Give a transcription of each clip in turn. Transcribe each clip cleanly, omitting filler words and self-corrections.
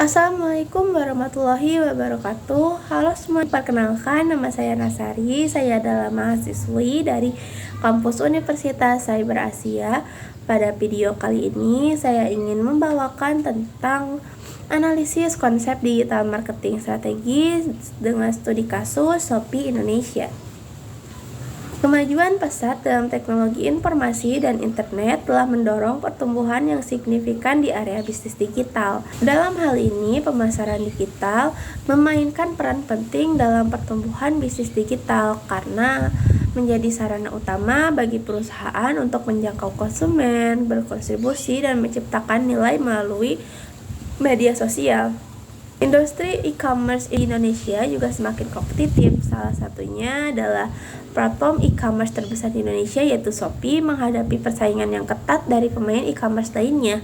Assalamualaikum warahmatullahi wabarakatuh. Halo semua, perkenalkan nama saya Nasari. Saya adalah mahasiswi dari kampus Universitas Cyber Asia. Pada video kali ini saya ingin membawakan tentang analisis konsep digital marketing strategi dengan studi kasus Shopee Indonesia. Kemajuan pesat dalam teknologi informasi dan internet telah mendorong pertumbuhan yang signifikan di area bisnis digital. Dalam hal ini, pemasaran digital memainkan peran penting dalam pertumbuhan bisnis digital karena menjadi sarana utama bagi perusahaan untuk menjangkau konsumen, berkontribusi, dan menciptakan nilai melalui media sosial. Industri e-commerce di Indonesia juga semakin kompetitif. Salah satunya adalah platform e-commerce terbesar di Indonesia yaitu Shopee menghadapi persaingan yang ketat dari pemain e-commerce lainnya.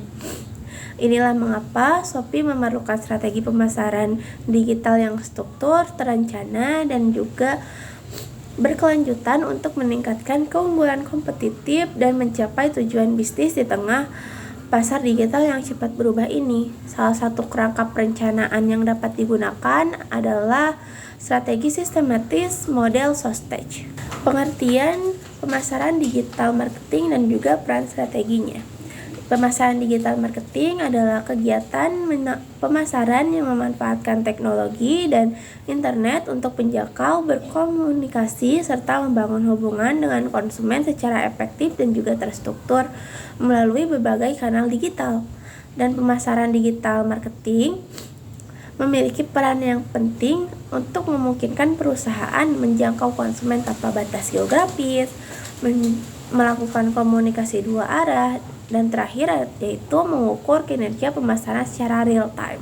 Inilah mengapa Shopee memerlukan strategi pemasaran digital yang struktur, terencana, dan juga berkelanjutan untuk meningkatkan keunggulan kompetitif dan mencapai tujuan bisnis di tengah pasar digital yang cepat berubah ini. Salah satu kerangka perencanaan yang dapat digunakan adalah strategi sistematis model SOSTEJ. Pengertian pemasaran digital marketing dan juga peran strateginya. Pemasaran digital marketing adalah kegiatan pemasaran yang memanfaatkan teknologi dan internet untuk menjangkau, berkomunikasi, serta membangun hubungan dengan konsumen secara efektif dan juga terstruktur melalui berbagai kanal digital. Dan pemasaran digital marketing memiliki peran yang penting untuk memungkinkan perusahaan menjangkau konsumen tanpa batas geografis, melakukan komunikasi dua arah, dan terakhir yaitu mengukur kinerja pemasaran secara real time.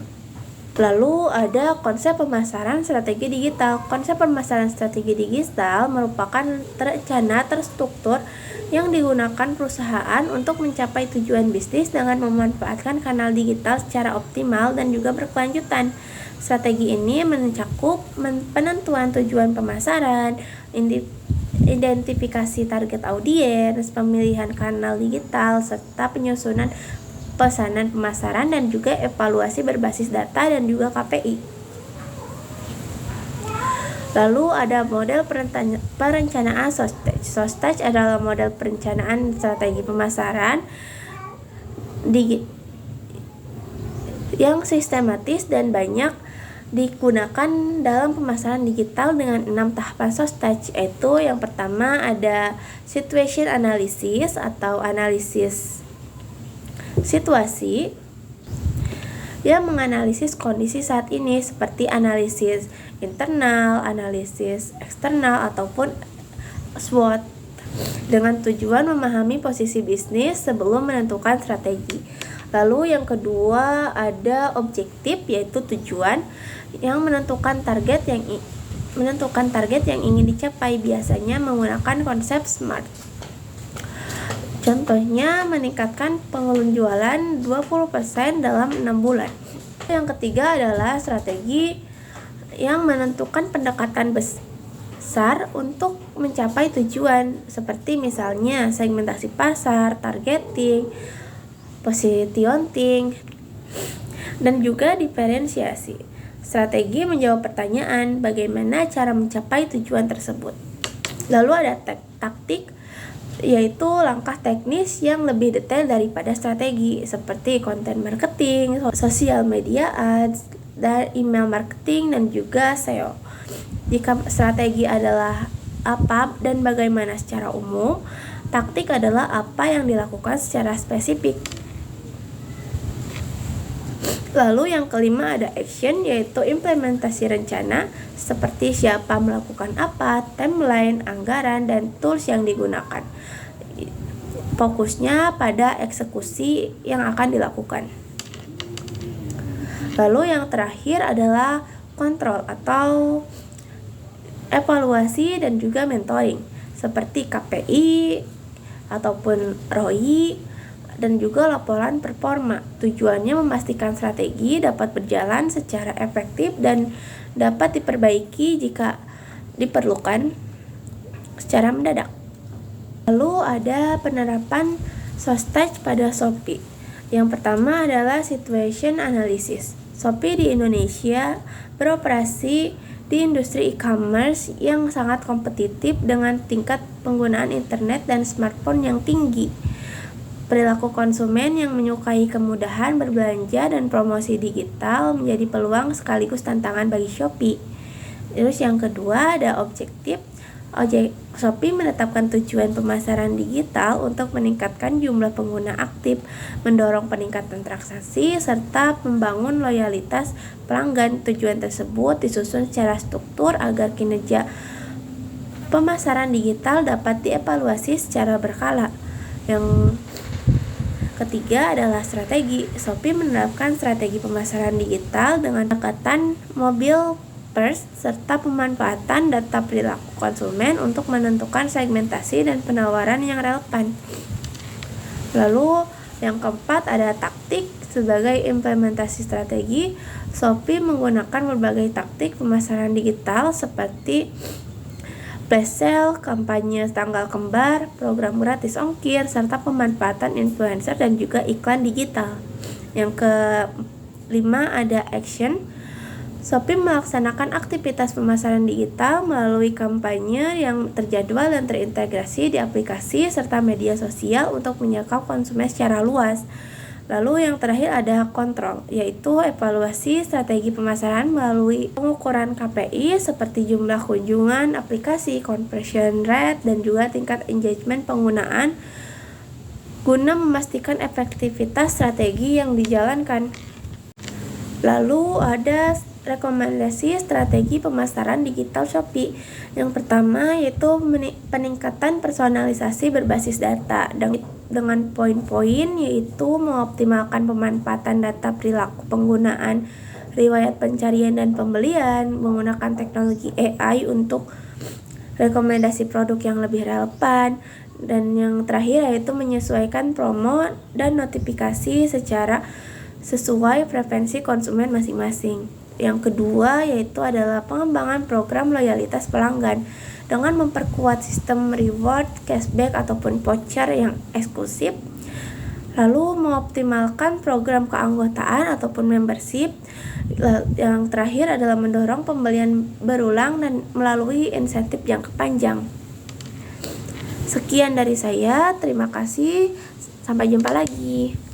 Lalu ada konsep pemasaran strategi digital. Konsep pemasaran strategi digital merupakan rencana terstruktur yang digunakan perusahaan untuk mencapai tujuan bisnis dengan memanfaatkan kanal digital secara optimal dan juga berkelanjutan. Strategi ini mencakup penentuan tujuan pemasaran, identifikasi target audiens, pemilihan kanal digital, serta penyusunan pesanan pemasaran dan juga evaluasi berbasis data dan juga KPI. Lalu ada model perencanaan SOSTEJ. SOSTEJ adalah model perencanaan strategi pemasaran yang sistematis dan banyak digunakan dalam pemasaran digital dengan 6 tahapan SOSTEJ, yaitu yang pertama ada situation analysis atau analisis situasi yang menganalisis kondisi saat ini seperti analisis internal, analisis eksternal ataupun SWOT dengan tujuan memahami posisi bisnis sebelum menentukan strategi. Lalu yang kedua ada objektif yaitu tujuan yang menentukan target yang ingin dicapai, biasanya menggunakan konsep SMART. Contohnya meningkatkan penjualan 20% dalam 6 bulan. Yang ketiga adalah strategi yang menentukan pendekatan besar untuk mencapai tujuan, seperti misalnya segmentasi pasar, targeting, positioning, dan juga diferensiasi. Strategi menjawab pertanyaan bagaimana cara mencapai tujuan tersebut. Lalu ada taktik, yaitu langkah teknis yang lebih detail daripada strategi, seperti content marketing, social media ads, dan email marketing, dan juga SEO. Jika strategi adalah apa dan bagaimana secara umum, taktik adalah apa yang dilakukan secara spesifik. Lalu yang kelima ada action, yaitu implementasi rencana seperti siapa melakukan apa, timeline, anggaran, dan tools yang digunakan. Fokusnya pada eksekusi yang akan dilakukan. Lalu yang terakhir adalah kontrol atau evaluasi dan juga mentoring seperti KPI ataupun ROI dan juga laporan performa. Tujuannya memastikan strategi dapat berjalan secara efektif dan dapat diperbaiki jika diperlukan secara mendadak. Lalu ada penerapan SOSTEJ pada Shopee. Yang pertama adalah situation analysis. Shopee di Indonesia beroperasi di industri e-commerce yang sangat kompetitif dengan tingkat penggunaan internet dan smartphone yang tinggi. Perilaku konsumen yang menyukai kemudahan berbelanja dan promosi digital menjadi peluang sekaligus tantangan bagi Shopee. Terus yang kedua ada objektif. Shopee menetapkan tujuan pemasaran digital untuk meningkatkan jumlah pengguna aktif, mendorong peningkatan transaksi, serta membangun loyalitas pelanggan. Tujuan tersebut disusun secara struktur agar kinerja pemasaran digital dapat dievaluasi secara berkala. Yang ketiga adalah strategi. Shopee menerapkan strategi pemasaran digital dengan pendekatan mobile first serta pemanfaatan data perilaku konsumen untuk menentukan segmentasi dan penawaran yang relevan. Lalu yang keempat ada taktik. Sebagai implementasi strategi, Shopee menggunakan berbagai taktik pemasaran digital seperti flash sale, kampanye tanggal kembar, program gratis ongkir, serta pemanfaatan influencer dan juga iklan digital. Yang kelima ada action. Shopee melaksanakan aktivitas pemasaran digital melalui kampanye yang terjadwal dan terintegrasi di aplikasi serta media sosial untuk menjangkau konsumen secara luas. Lalu yang terakhir ada kontrol, yaitu evaluasi strategi pemasaran melalui pengukuran KPI seperti jumlah kunjungan aplikasi, conversion rate, dan juga tingkat engagement penggunaan guna memastikan efektivitas strategi yang dijalankan. Lalu ada rekomendasi strategi pemasaran digital Shopee. Yang pertama yaitu peningkatan personalisasi berbasis data dengan poin-poin yaitu mengoptimalkan pemanfaatan data perilaku penggunaan, riwayat pencarian dan pembelian, menggunakan teknologi AI untuk rekomendasi produk yang lebih relevan, dan yang terakhir yaitu menyesuaikan promo dan notifikasi secara sesuai preferensi konsumen masing-masing. Yang kedua yaitu adalah pengembangan program loyalitas pelanggan dengan memperkuat sistem reward, cashback ataupun voucher yang eksklusif. Lalu mengoptimalkan program keanggotaan ataupun membership. Yang terakhir adalah mendorong pembelian berulang dan melalui insentif jangka panjang. Sekian dari saya, terima kasih, sampai jumpa lagi.